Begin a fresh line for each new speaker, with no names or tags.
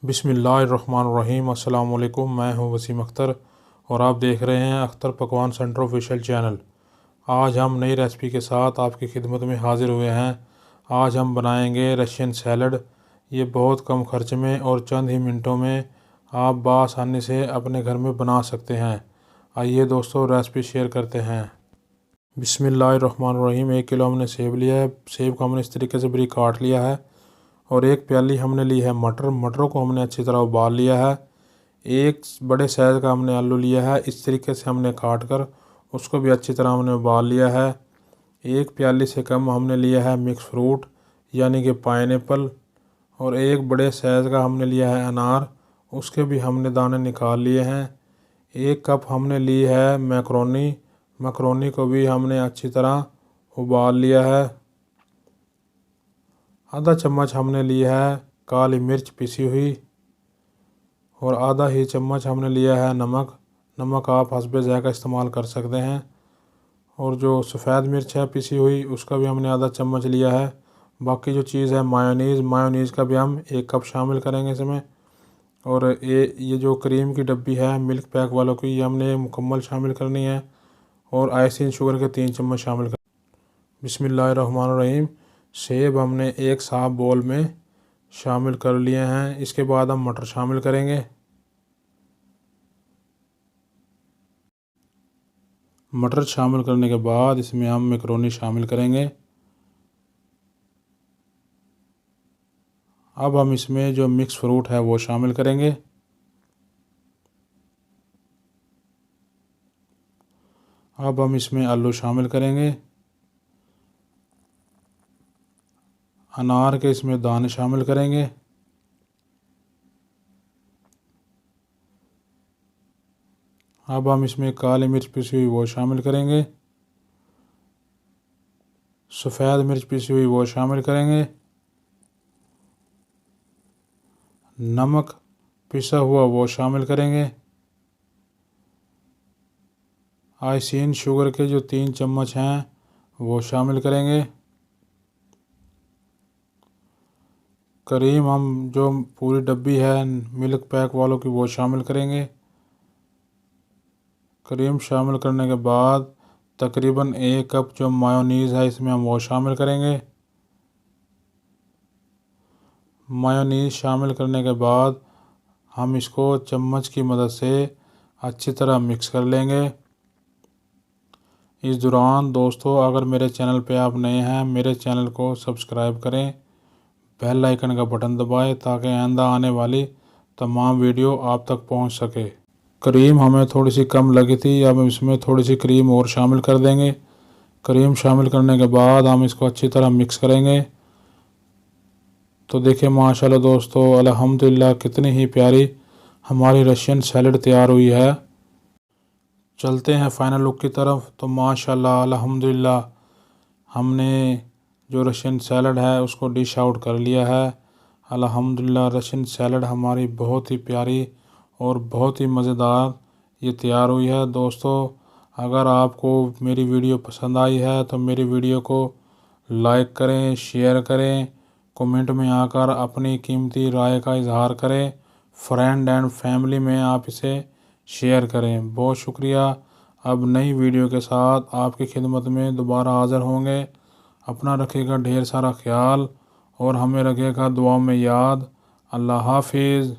बिस्मिल्लाहिर्रहमानिर्रहीम। अस्सलाम वालेकुम। मैं हूं वसीम अख्तर और आप देख रहे हैं अख्तर पकवान सेंटर ऑफिशियल चैनल। आज हम नई रेसिपी के साथ आपकी खिदमत में हाजिर हुए हैं। आज हम बनाएंगे रशियन सैलड। ये बहुत कम खर्च में और चंद ही मिनटों में आप बआसानी से अपने घर में बना सकते हैं। आइए दोस्तों रेसिपी शेयर करते हैं। बिस्मिल्लाहिर्रहमानिर्रहीम। 1 किलो हमने सेब लिया है। सेब को हमने इस तरीके से बारीक काट लिया है और 1 प्याली हमने ली है मटर। मटरों को हमने अच्छी तरह उबाल लिया है। एक बड़े साइज़ का हमने आलू लिया है, इस तरीके से हमने काट कर उसको भी अच्छी तरह हमने उबाल लिया है। 1 प्याली से कम हमने लिया है मिक्स फ्रूट यानी कि पाइनएप्पल और एक बड़े साइज़ का हमने लिया है अनार, उसके भी हमने दाने निकाल लिए हैं। 1 कप हमने ली है मैक्रोनी। मैक्रोनी को भी हमने अच्छी तरह उबाल लिया है। आधा चम्मच हमने लिया है काली मिर्च पिसी हुई और आधा ही चम्मच हमने लिया है नमक। नमक आप हस्बे ज़ायक़ा इस्तेमाल कर सकते हैं। और जो सफ़ेद मिर्च है पिसी हुई उसका भी हमने आधा चम्मच लिया है। बाकी जो चीज़ है मायोनीज़, मायोनीज़ का भी हम 1 कप शामिल करेंगे इसमें। और ये जो क्रीम की डब्बी है मिल्क पैक वालों की, ये हमने मुकम्मल शामिल करनी है। और आइसिंग शुगर के 3 चम्मच शामिल कर। बिस्मिल्लाहिर्रहमानिर्रहीम। सेब हमने एक साफ बोल में शामिल कर लिए हैं। इसके बाद हम मटर शामिल करेंगे। मटर शामिल करने के बाद इसमें हम मैक्रोनी शामिल करेंगे। अब हम इसमें जो मिक्स फ्रूट है वो शामिल करेंगे। अब हम इसमें आलू शामिल करेंगे। अनार के इसमें दाने शामिल करेंगे। अब हम इसमें काली मिर्च पिसी हुई वो शामिल करेंगे। सफ़ेद मिर्च पिसी हुई वो शामिल करेंगे। नमक पिसा हुआ वो शामिल करेंगे। आइसिंग शुगर के जो 3 चम्मच हैं वो शामिल करेंगे। क्रीम हम जो पूरी डब्बी है मिल्क पैक वालों की वो शामिल करेंगे। क्रीम शामिल करने के बाद तकरीबन 1 कप जो मायोनीज़ है इसमें हम वो शामिल करेंगे। मायोनीज़ शामिल करने के बाद हम इसको चम्मच की मदद से अच्छी तरह मिक्स कर लेंगे। इस दौरान दोस्तों अगर मेरे चैनल पे आप नए हैं, मेरे चैनल को सब्सक्राइब करें, बेल आइकन का बटन दबाएं ताकि आइंदा आने वाली तमाम वीडियो आप तक पहुंच सके। क्रीम हमें थोड़ी सी कम लगी थी, अब इसमें थोड़ी सी क्रीम और शामिल कर देंगे। क्रीम शामिल करने के बाद हम इसको अच्छी तरह मिक्स करेंगे। तो देखिए माशाल्लाह दोस्तों, अल्हम्दुलिल्लाह कितनी ही प्यारी हमारी रशियन सैलड तैयार हुई है। चलते हैं फाइनल लुक की तरफ। तो माशाल्लाह अल्हम्दुलिल्लाह हमने जो रशियन सैलड है उसको डिश आउट कर लिया है। अल्हम्दुलिल्लाह रशियन सैलड हमारी बहुत ही प्यारी और बहुत ही मज़ेदार ये तैयार हुई है। दोस्तों अगर आपको मेरी वीडियो पसंद आई है तो मेरी वीडियो को लाइक करें, शेयर करें, कमेंट में आकर अपनी कीमती राय का इजहार करें। फ्रेंड एंड फैमिली में आप इसे शेयर करें। बहुत शुक्रिया। अब नई वीडियो के साथ आपकी खिदमत में दोबारा हाज़िर होंगे। अपना रखिएगा ढेर सारा ख्याल और हमें रखिएगा दुआ में याद। अल्लाह हाफिज़।